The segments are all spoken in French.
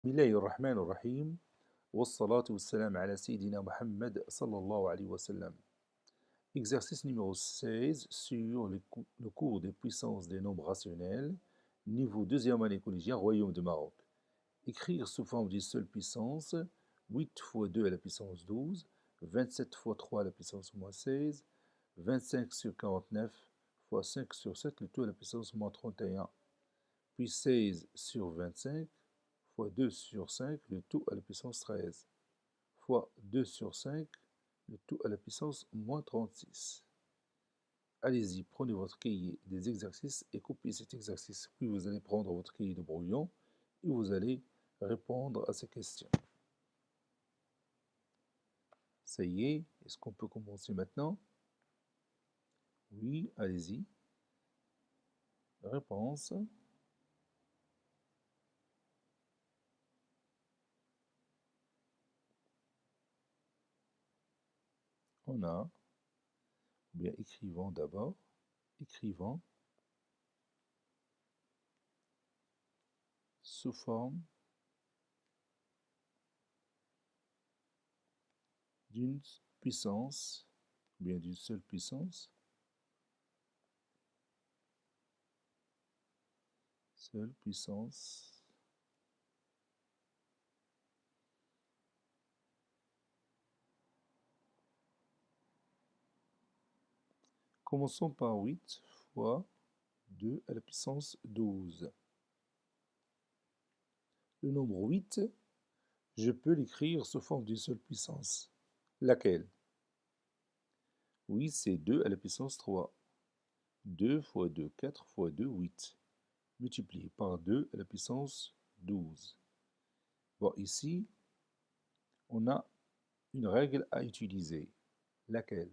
بسم الله الرحمن الرحيم والصلاة والسلام على سيدنا Mohammed sallallahu alayhi wa sallam. Exercice numéro 16 sur le cours des puissances des nombres rationnels, niveau deuxième année collégiale, Royaume de Maroc. Écrire sous forme d'une seule puissance, 8 fois 2 à la puissance 12, 27 fois 3 à la puissance moins 16, 25 sur 49 fois 5 sur 7, le tout à la puissance moins 31, puis 16 sur 25 fois 2 sur 5, le tout à la puissance 13, fois 2 sur 5, le tout à la puissance moins 36. Allez-y, prenez votre cahier des exercices et copiez cet exercice. Puis vous allez prendre votre cahier de brouillon et vous allez répondre à ces questions. Ça y est qu'on peut commencer maintenant? Oui, allez-y. Réponse. On a, bien écrivons d'abord, écrivons sous forme d'une puissance, bien d'une seule puissance, seule puissance. Commençons par 8 fois 2 à la puissance 12. Le nombre 8, je peux l'écrire sous forme d'une seule puissance. Laquelle? Oui, c'est 2 à la puissance 3. 2 fois 2, 4 fois 2, 8. Multiplié par 2 à la puissance 12. Bon, ici, on a une règle à utiliser. Laquelle?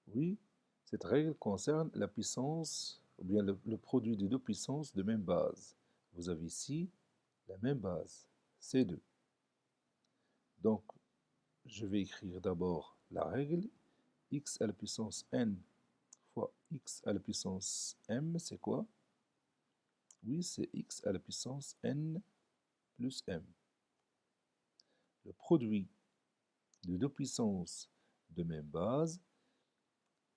Oui, cette règle concerne la puissance, ou bien le produit des deux puissances de même base. Vous avez ici la même base, C2. Donc, je vais écrire d'abord la règle. X à la puissance n fois x à la puissance m, c'est quoi? Oui, c'est x à la puissance n plus m. Le produit de deux puissances de même base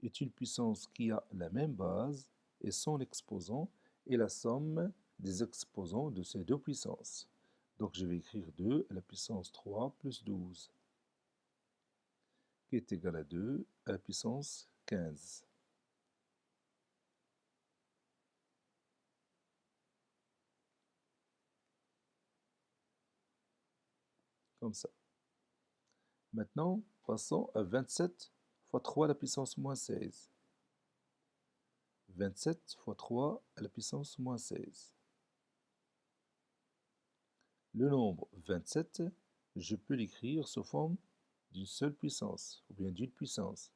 est une puissance qui a la même base et son exposant est la somme des exposants de ces deux puissances. Donc je vais écrire 2 à la puissance 3 plus 12, qui est égal à 2 à la puissance 15. Comme ça. Maintenant, passons à 27 fois 3 à la puissance moins 16. 27 fois 3 à la puissance moins 16. Le nombre 27, je peux l'écrire sous forme d'une seule puissance, ou bien d'une puissance.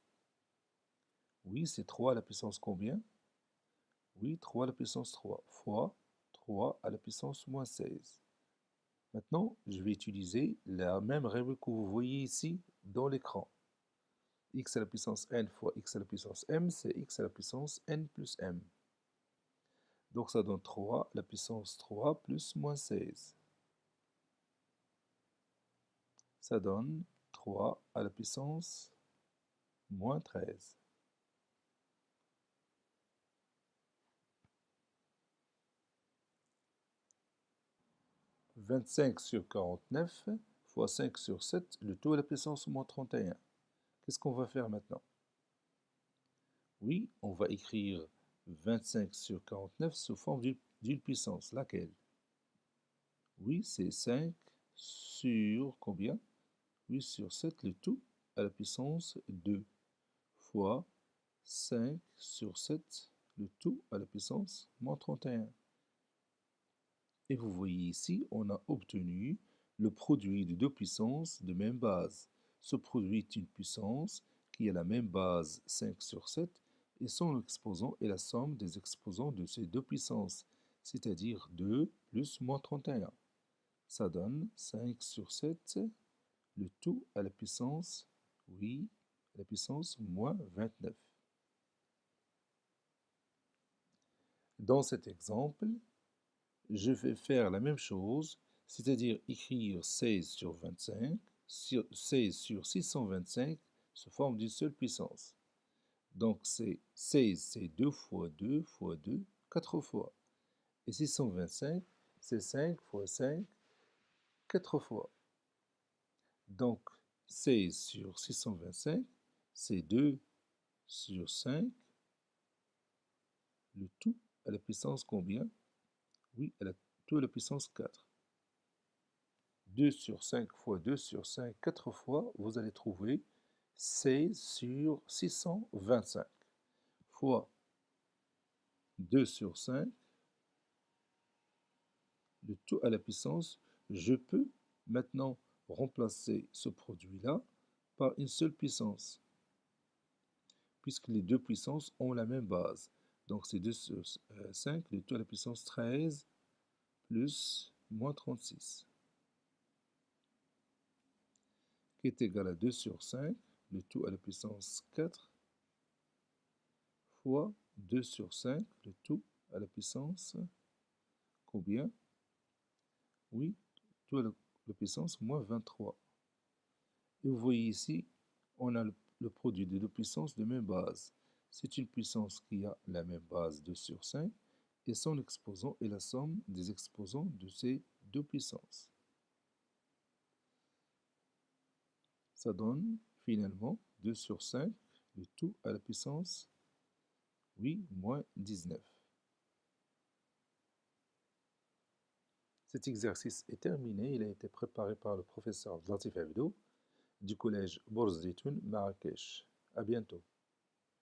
Oui, c'est 3 à la puissance combien? Oui, 3 à la puissance 3, fois 3 à la puissance moins 16. Maintenant, je vais utiliser la même règle que vous voyez ici dans l'écran. X à la puissance n fois x à la puissance m, c'est x à la puissance n plus m. Donc ça donne 3 à la puissance 3 plus moins 16. Ça donne 3 à la puissance moins 13. « 25 sur 49 fois 5 sur 7, le tout à la puissance moins 31. Qu'est-ce qu'on va faire maintenant? Oui, on va écrire 25 sur 49 sous forme d'une puissance. Laquelle? Oui, c'est 5 sur combien? Oui, sur 7, le tout à la puissance 2, fois 5 sur 7, le tout à la puissance moins 31. Et vous voyez ici, on a obtenu le produit de deux puissances de même base. Ce produit est une puissance qui a la même base 5 sur 7 et son exposant est la somme des exposants de ces deux puissances, c'est-à-dire 2 plus moins 31. Ça donne 5 sur 7, le tout à la puissance, oui, à la puissance moins 29. Dans cet exemple, je vais faire la même chose, c'est-à-dire écrire 16 sur 25, 16 sur 625 sous forme d'une seule puissance. Donc c'est 16, c'est 2 fois 2 fois 2, 4 fois. Et 625, c'est 5 fois 5, 4 fois. Donc 16 sur 625, c'est 2 sur 5, le tout à la puissance combien? Oui, tout à la puissance 4. 2 sur 5 fois 2 sur 5, 4 fois, vous allez trouver 16 sur 625 fois 2 sur 5, le tout à la puissance. Je peux maintenant remplacer ce produit-là par une seule puissance, puisque les deux puissances ont la même base. Donc c'est 2 sur 5, le tout à la puissance 13, plus moins 36, qui est égal à 2 sur 5, le tout à la puissance 4, fois 2 sur 5, le tout à la puissance combien? Oui, tout à la puissance moins 23. Et vous voyez ici, on a le produit de deux puissances de même base. C'est une puissance qui a la même base 2 sur 5, et son exposant est la somme des exposants de ces deux puissances. Ça donne finalement 2 sur 5, le tout à la puissance, oui, moins 19. Cet exercice est terminé. Il a été préparé par le professeur Latif Abdou du collège Bourz Zitoun, Marrakech. À bientôt.